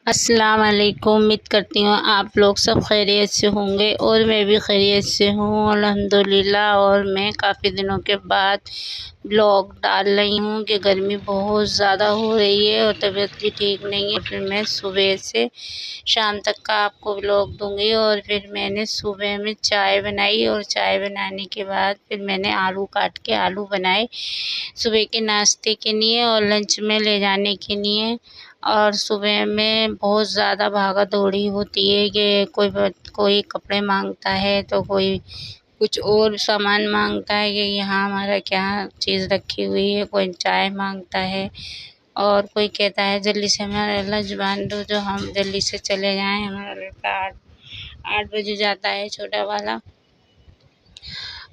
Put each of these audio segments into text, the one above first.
अस्सलाम वालेकुम। उम्मीद करती हूँ आप लोग सब खैरियत से होंगे और मैं भी खैरियत से हूँ अल्हम्दुलिल्लाह। और मैं काफ़ी दिनों के बाद ब्लॉग डाल रही हूँ कि गर्मी बहुत ज़्यादा हो रही है और तबीयत भी ठीक नहीं है। फिर मैं सुबह से शाम तक का आपको ब्लॉग दूँगी। और फिर मैंने सुबह में चाय बनाई और चाय बनाने के बाद फिर मैंने आलू काट के आलू बनाए सुबह के नाश्ते के लिए और लंच में ले जाने के लिए। और सुबह में बहुत ज़्यादा भागा दौड़ी होती है कि कोई कपड़े मांगता है तो कोई कुछ और सामान मांगता है कि यहाँ हमारा क्या चीज़ रखी हुई है, कोई चाय मांगता है और कोई कहता है जल्दी से हमारा लंच बांध दो जो हम जल्दी से चले जाएं। हमारा लड़का 8 बजे जाता है छोटा वाला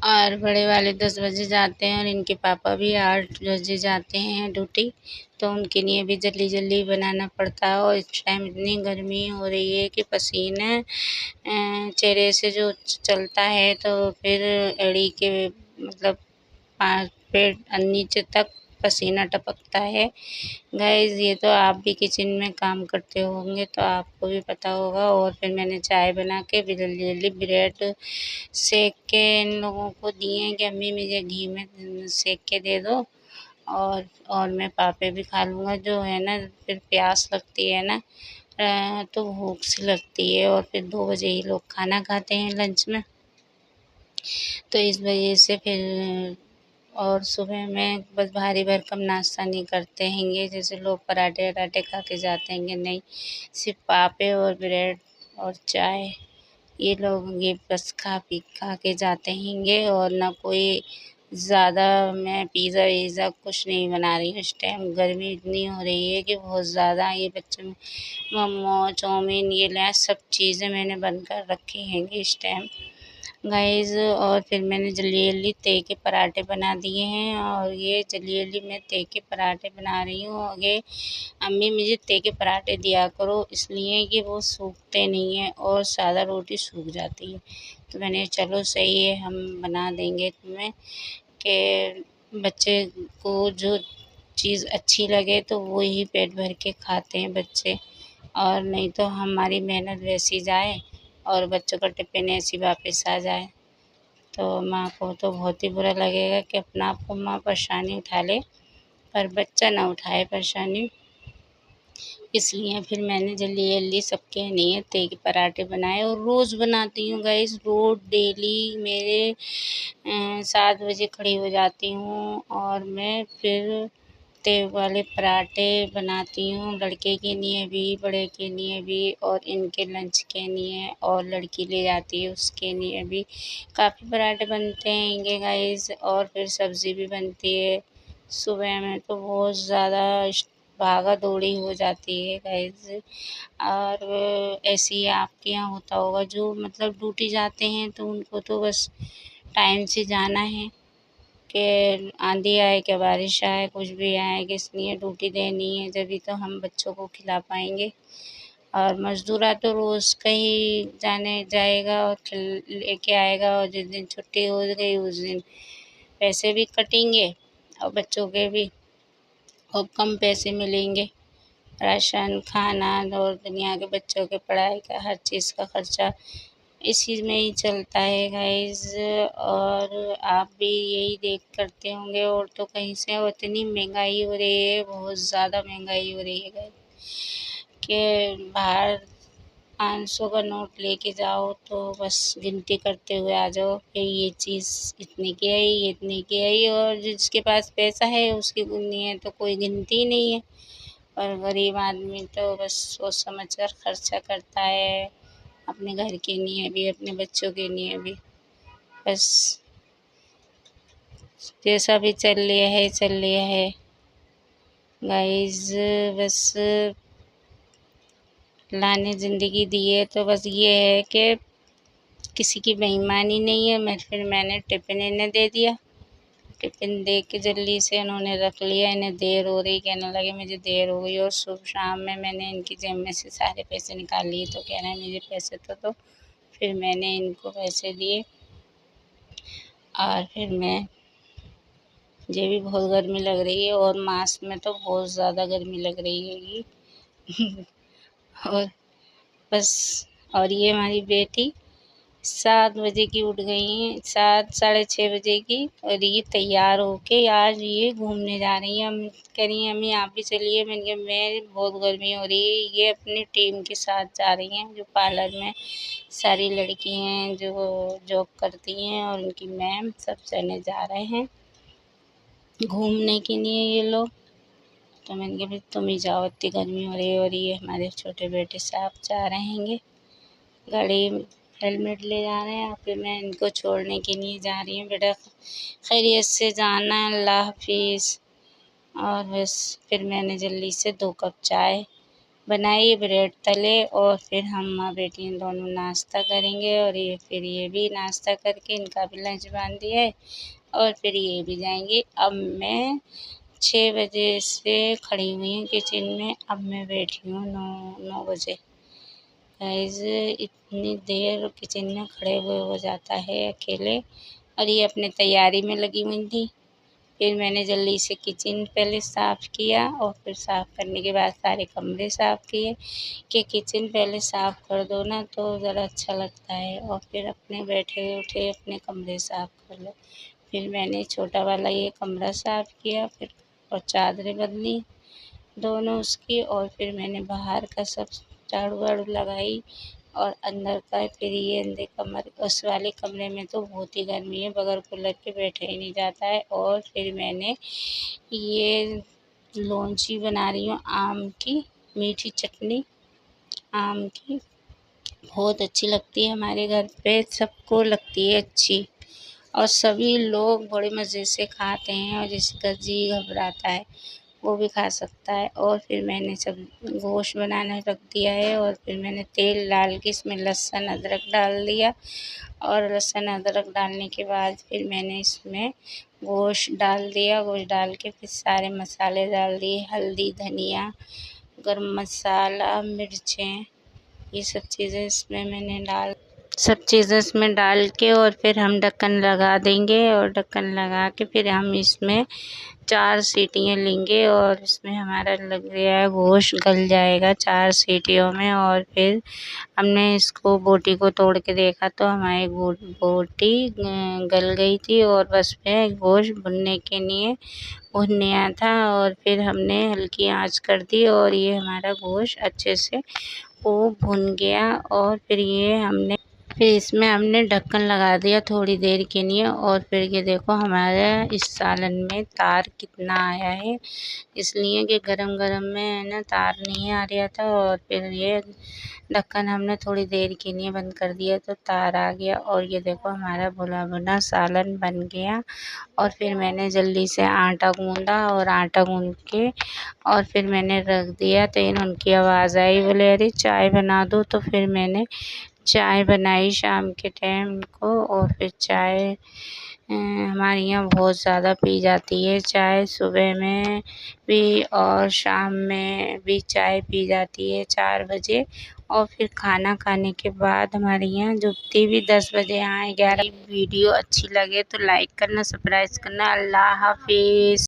और बड़े वाले 10 बजे जाते हैं और इनके पापा भी 8 बजे जाते हैं ड्यूटी, तो उनके लिए भी जल्दी जल्दी बनाना पड़ता है। और इस टाइम इतनी गर्मी हो रही है कि पसीना चेहरे से जो चलता है तो फिर एड़ी के मतलब पेट नीचे तक पसीना टपकता है। गाइस ये तो आप भी किचन में काम करते होंगे तो आपको भी पता होगा। और फिर मैंने चाय बना के फिर जल्दी जल्दी ब्रेड सेक के इन लोगों को दिए कि अम्मी मुझे घी में सेक के दे दो और मैं पापे भी खा लूँगा। जो है ना फिर प्यास लगती है ना तो भूख सी लगती है और फिर 2 बजे ही लोग खाना खाते हैं लंच में, तो इस वजह से फिर और सुबह में बस भारी भरकम नाश्ता नहीं करते हैंगे जैसे लोग पराठे वराठे खा के जाते हैंगे, नहीं, सिर्फ पापे और ब्रेड और चाय ये लोग ये बस खा के जाते हैंगे। और ना कोई ज़्यादा मैं पिज़्ज़ा विज़्ज़ा कुछ नहीं बना रही हूँ। इस टाइम गर्मी इतनी हो रही है कि बहुत ज़्यादा ये बच्चे मोमो चाउमीन ये ले सब चीज़ें मैंने बंद कर रखी हैंगी इस टाइम गाइस। और फिर मैंने जल्दी जल्दी तवे के पराठे बना दिए हैं और ये जल्दी जल्दी मैं तवे के पराठे बना रही हूँ। और ये अम्मी मुझे तवे के पराठे दिया करो इसलिए कि वो सूखते नहीं हैं और सादा रोटी सूख जाती है, तो मैंने चलो सही है हम बना देंगे तुम्हें कि बच्चे को जो चीज़ अच्छी लगे तो वो ही पेट भर के खाते हैं बच्चे, और नहीं तो हमारी मेहनत वैसी जाए और बच्चों का टिफ़िन ऐसी वापस आ जाए तो माँ को तो बहुत ही बुरा लगेगा कि अपना आप को माँ परेशानी उठा ले पर बच्चा ना उठाए परेशानी। इसलिए फिर मैंने जल्दी जल्दी सबके लिए तवे के पराठे बनाए और रोज़ बनाती हूँ गाइस, रोज़ डेली मेरे 7 बजे खड़ी हो जाती हूँ और मैं फिर तवे वाले पराठे बनाती हूँ लड़के के लिए भी बड़े के लिए भी और इनके लंच के लिए, और लड़की ले जाती है उसके लिए भी काफ़ी पराठे बनते हैंगे गाइस। और फिर सब्ज़ी भी बनती है। सुबह में तो बहुत ज़्यादा भागा दौड़ी हो जाती है गाइस। और ऐसे ही आपके यहाँ होता होगा जो मतलब ड्यूटी जाते हैं तो उनको तो बस टाइम से जाना है कि आंधी आए कि बारिश आए कुछ भी आए कि इसलिए ड्यूटी देनी है जभी तो हम बच्चों को खिला पाएंगे। और मज़दूरा तो रोज़ कहीं जाने जाएगा और लेके आएगा और जिस दिन छुट्टी हो गई उस दिन पैसे भी कटेंगे और बच्चों के भी और कम पैसे मिलेंगे। राशन खाना और दुनिया के बच्चों के पढ़ाई का हर चीज़ का खर्चा इसी में ही चलता है गाइस। और आप भी यही देख करते होंगे और तो कहीं से और इतनी महंगाई हो रही है, बहुत ज़्यादा महंगाई हो रही है गाइस कि बाहर 500 का नोट लेके जाओ तो बस गिनती करते हुए आ जाओ कि ये चीज़ इतने की आई ये इतने की आई, और जिसके पास पैसा है उसकी नहीं है तो कोई गिनती नहीं है। और गरीब आदमी तो बस सोच समझ कर खर्चा करता है अपने घर के लिए भी अपने बच्चों के लिए भी, बस जैसा भी चल लिया है गाइस। बस अल्लाह ने ज़िंदगी दी है तो बस ये है कि किसी की बेईमानी नहीं है। फिर मैंने टिफ़िन इन्हें दे दिया, टिफ़िन दे के जल्दी से उन्होंने रख लिया। इन्हें देर हो रही कहने लगे मुझे देर हो गई, और सुबह शाम में मैंने इनकी जेब में से सारे पैसे निकाल लिए तो कह रहे हैं मुझे पैसे तो दो। फिर मैंने इनको पैसे दिए और फिर मैं मुझे भी बहुत गर्मी लग रही है और मास में तो बहुत ज़्यादा गर्मी लग रही हैगी और बस। और ये हमारी बेटी 7 बजे की उठ गई हैं, 7 साढ़े 6 बजे की, और ये तैयार होके आज ये घूमने जा रही हैं। हम कह रही हैं अम्मी आप भी चलिए, मैंने कहा मैं बहुत गर्मी हो रही है। ये अपनी टीम के साथ जा रही हैं, जो पार्लर में सारी लड़की हैं जो जॉब करती हैं, और उनकी मैम सब जने जा रहे हैं घूमने के लिए ये लोग। तो मैंने कहा भाई तुम ही जाओ, इतनी गर्मी हो रही है। और ये हमारे छोटे बेटे साहब जा रहेंगे गाड़ी, हेलमेट ले जा रहे हैं। और फिर मैं इनको छोड़ने के लिए जा रही हूँ, बेटा खैरियत से जाना, अल्लाह हाफिज़। और बस फिर मैंने जल्दी से 2 कप चाय बनाई, ब्रेड तले, और फिर हम माँ बेटी दोनों नाश्ता करेंगे। और ये भी नाश्ता करके इनका भी लंच बांध दिया है, और फिर ये भी जाएंगे। अब मैं 6 बजे से खड़ी हुई हूँ किचन में, अब मैं बैठी हूँ 9 बजे। गाइस इतनी देर किचन में खड़े हुए हो जाता है अकेले। और ये अपने तैयारी में लगी हुई थी। फिर मैंने जल्दी से किचन पहले साफ़ किया, और फिर साफ़ करने के बाद सारे कमरे साफ़ किए कि किचन पहले साफ़ कर दो ना तो ज़रा अच्छा लगता है, और फिर अपने बैठे उठे अपने कमरे साफ़ कर लो। फिर मैंने छोटा वाला ये कमरा साफ़ किया, फिर और चादरें बदली दोनों उसकी, और फिर मैंने बाहर का सब झाड़ू वाड़ू लगाई, और अंदर का फिर ये अंदर कमर उस वाले कमरे में तो बहुत ही गर्मी है, बगैर कूलर के बैठा ही नहीं जाता है। और फिर मैंने ये लौंजी बना रही हूँ आम की, मीठी चटनी आम की, बहुत अच्छी लगती है, हमारे घर पे सबको लगती है अच्छी, और सभी लोग बड़े मज़े से खाते हैं। और जिसका जी घबराता है वो भी खा सकता है। और फिर मैंने सब गोश्त बनाना रख दिया है, और फिर मैंने तेल डाल के इसमें लहसुन अदरक डाल दिया, और लहसुन अदरक डालने के बाद फिर मैंने इसमें गोश्त डाल दिया। गोश्त डाल के फिर सारे मसाले डाल दिए, हल्दी, धनिया, गरम मसाला, मिर्चें, ये सब चीज़ें इसमें मैंने सब चीज़ें इसमें डाल के, और फिर हम ढक्कन लगा देंगे, और ढक्कन लगा के फिर हम इसमें 4 सीटियाँ लेंगे, और इसमें हमारा लग गया है गोश्त गल जाएगा 4 सीटियों में। और फिर हमने इसको बोटी को तोड़ के देखा तो हमारी बोटी गल गई थी, और बस में गोश्त भुनने के लिए भुन आया था। और फिर हमने हल्की आंच कर दी, और ये हमारा गोश्त अच्छे से वो भुन गया। और फिर इसमें हमने ढक्कन लगा दिया थोड़ी देर के लिए। और फिर ये देखो हमारे इस सालन में तार कितना आया है, इसलिए कि गरम में है ना तार नहीं आ रहा था। और फिर ये ढक्कन हमने थोड़ी देर के लिए बंद कर दिया तो तार आ गया। और ये देखो हमारा भुना भुना सालन बन गया। और फिर मैंने जल्दी से आटा गूँधा, और आटा गूँध के और फिर मैंने रख दिया। तो उनकी आवाज़ आई, बोले अरे चाय बना दो। तो फिर मैंने चाय बनाई शाम के टाइम को। और फिर चाय हमारे यहाँ बहुत ज़्यादा पी जाती है चाय, सुबह में भी और शाम में भी चाय पी जाती है 4 बजे। और फिर खाना खाने के बाद हमारे यहाँ जुबती भी 10 बजे यहाँ 11। वीडियो अच्छी लगे तो लाइक करना, सब्सक्राइब करना। अल्लाह हाफिज़।